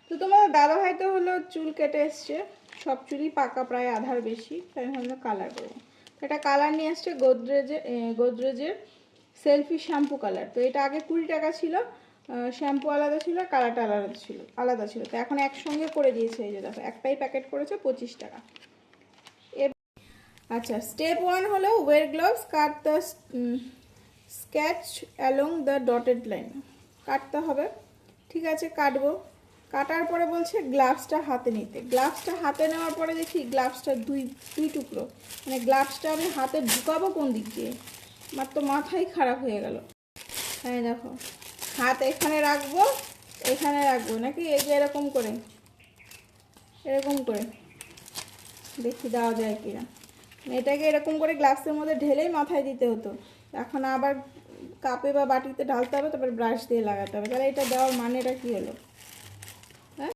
তো তোমার দাদাভাই তো হলো চুল কেটে এসছে, সব চুলই পাকা প্রায় আধার বেশি, তাই আমি ভাবলাম কালার করবো। এটা কালার নিয়ে আসছে গোদরেজের সেলফি শ্যাম্পু কালার। তো এটা আগে 20 টাকা ছিল, শ্যাম্পু আলাদা ছিল, কালারটা আলাদা ছিল। তো এখন একসঙ্গে করে দিয়েছে, এই যে দেখো একটাই প্যাকেট করেছে 25 টাকা। আচ্ছা, স্টেপ 1 হলো wear gloves, cut the sketch along the dotted line. কাটতে হবে, ঠিক আছে কাটবো। কাটার পরে বলছে গ্লাভসটা হাতে নিতে। গ্লাভসটা হাতে নেওয়ার পরে দেখি গ্লাভসটা দুই টুকরো, মানে গ্লাভসটা আমি হাতে ঢুকাবো কোন দিক দিয়ে, আমার তো মাথাই খারাপ হয়ে গেল। হ্যাঁ দেখো, হাত এখানে রাখবো নাকি এই যে এরকম করে দেখি দেওয়া যায় কিনা। এটাকে এরকম করে গ্লাসের মধ্যে ঢেলেই মাথায় দিতে হতো, এখন আবার কাপে বা বাটিতে ঢালতে হবে, তারপর ব্রাশ দিয়ে লাগাতে হবে। তাহলে এটা দেওয়ার মানেটা কি হলো?